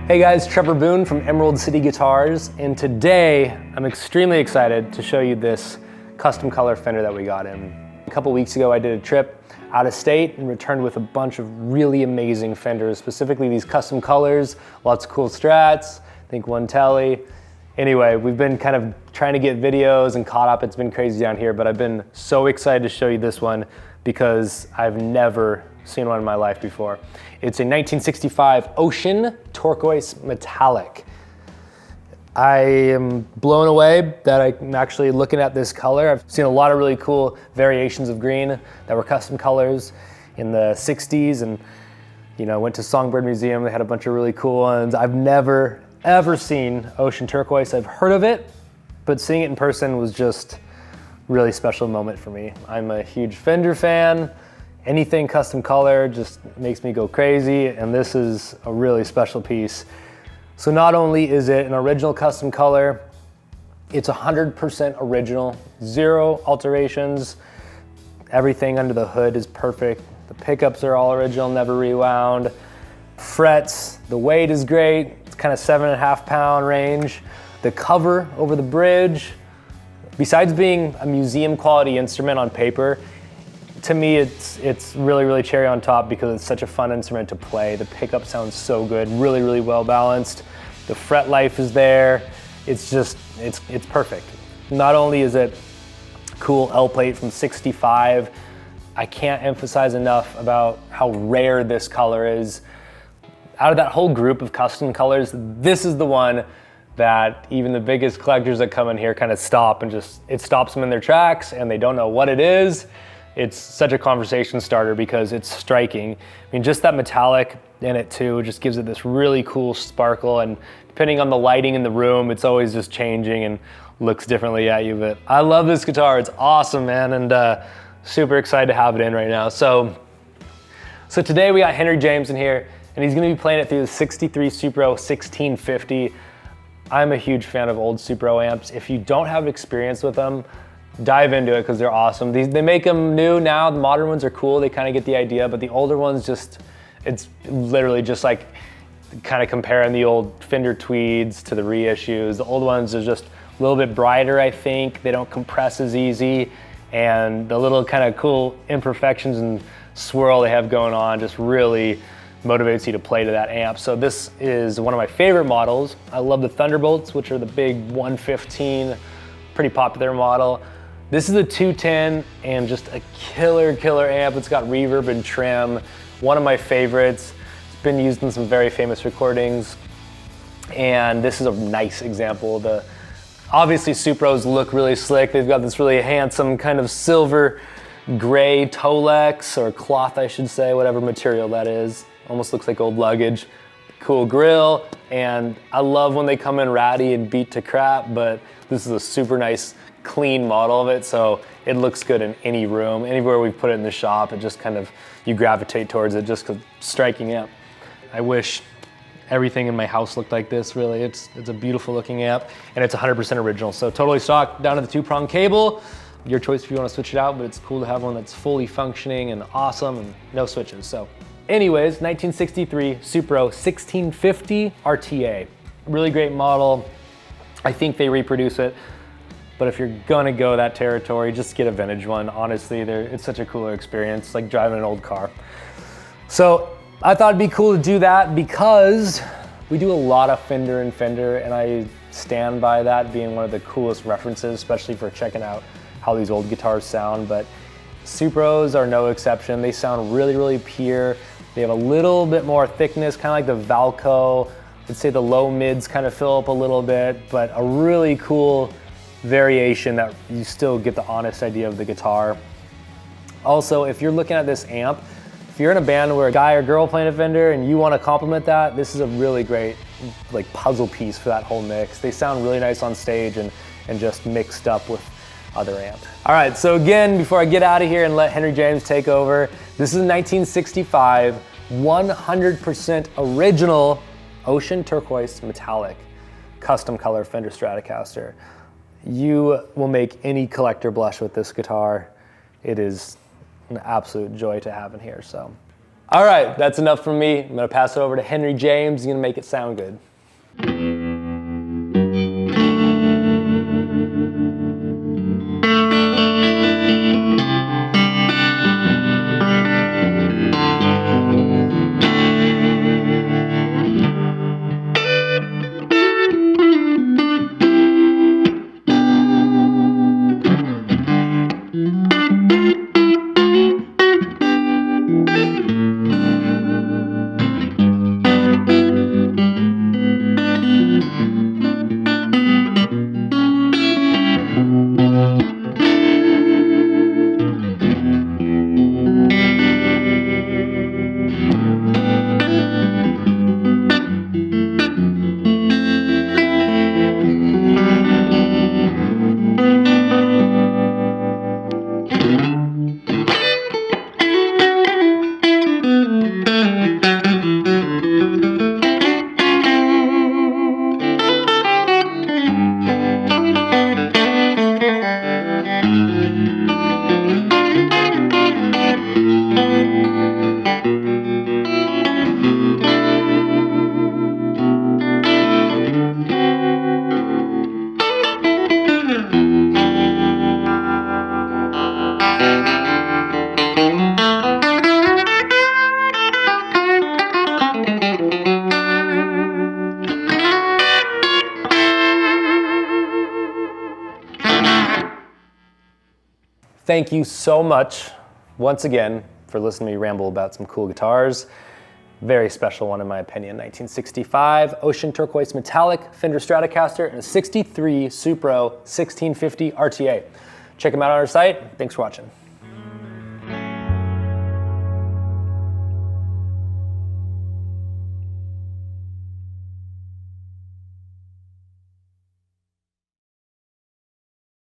Hey guys, Trevor Boone from Emerald City Guitars, and today I'm extremely excited to show you this custom color Fender that we got in. A couple weeks ago I did a trip out of state and returned with a bunch of really amazing Fenders, specifically these custom colors, lots of cool Strats, I think one Telly. Anyway, we've been kind of trying to get videos and caught up. It's been crazy down here, but I've been so excited to show you this one because I've never seen one in my life before. It's a 1965 Ocean Turquoise Metallic. I am blown away that I'm actually looking at this color. I've seen a lot of really cool variations of green that were custom colors in the 60s, and went to Songbird Museum. They had a bunch of really cool ones. I've never ever seen Ocean Turquoise. I've heard of it, but seeing it in person was just really special moment for me. I'm a huge Fender fan. Anything custom color just makes me go crazy, and this is a really special piece. So not only is it an original custom color, it's 100% original, zero alterations. Everything under the hood is perfect. The pickups are all original, never rewound. Frets, the weight is great. It's kind of 7.5 pound range. The cover over the bridge, besides being a museum quality instrument on paper, to me it's really, really cherry on top because it's such a fun instrument to play. The pickup sounds so good, really, really well balanced. The fret life is there. It's perfect. Not only is it cool L plate from 65, I can't emphasize enough about how rare this color is. Out of that whole group of custom colors, this is the one that even the biggest collectors that come in here kind of stop and it stops them in their tracks and they don't know what it is. It's such a conversation starter because it's striking. I mean, just that metallic in it too just gives it this really cool sparkle, and depending on the lighting in the room, it's always just changing and looks differently at you. But I love this guitar. It's awesome, man, and super excited to have it in right now. So today we got Henry James in here, and he's gonna be playing it through the 63 Supro 1650. I'm a huge fan of old Supro amps. If you don't have experience with them, dive into it because they're awesome. They make them new now. The modern ones are cool. They kind of get the idea, but the older ones it's literally just like kind of comparing the old Fender Tweeds to the reissues. The old ones are just a little bit brighter, I think. They don't compress as easy, and the little kind of cool imperfections and swirl they have going on just really motivates you to play to that amp. So this is one of my favorite models. I love the Thunderbolts, which are the big 115, pretty popular model. This is a 210 and just a killer amp. It's got reverb and trem. One of my favorites. It's been used in some very famous recordings. And this is a nice example. Obviously Supros look really slick. They've got this really handsome kind of silver gray Tolex, or cloth I should say, whatever material that is. Almost looks like old luggage. Cool grill, and I love when they come in ratty and beat to crap, but this is a super nice clean model of it, so it looks good in any room. Anywhere we put it in the shop, it just kind of, you gravitate towards it just because striking amp. I wish everything in my house looked like this, really. It's a beautiful looking amp, and it's 100% original, so totally stock down to the 2-prong cable. Your choice if you want to switch it out, but it's cool to have one that's fully functioning and awesome and no switches. So anyways, 1963 Supro 1650 RTA. Really great model. I think they reproduce it, but if you're gonna go that territory, just get a vintage one. Honestly, it's such a cooler experience, like driving an old car. So I thought it'd be cool to do that because we do a lot of Fender and I stand by that being one of the coolest references, especially for checking out how these old guitars sound. But Supros are no exception. They sound really, really pure. They have a little bit more thickness, kind of like the Valco. I'd say the low mids kind of fill up a little bit, but a really cool variation that you still get the honest idea of the guitar. Also, if you're looking at this amp, if you're in a band where a guy or girl playing a Fender and you want to complement that, this is a really great like puzzle piece for that whole mix. They sound really nice on stage and just mixed up with other amps. All right, so again, before I get out of here and let Henry James take over, this is 1965, 100% original Ocean Turquoise Metallic custom color Fender Stratocaster. You will make any collector blush with this guitar. It is an absolute joy to have in here. So All right, that's enough from me. I'm gonna pass it over to Henry James. He's gonna make it sound good. Thank you so much, once again, for listening to me ramble about some cool guitars. Very special one in my opinion, 1965 Ocean Turquoise Metallic Fender Stratocaster and a 63 Supro 1650 RTA. Check them out on our site. Thanks for watching.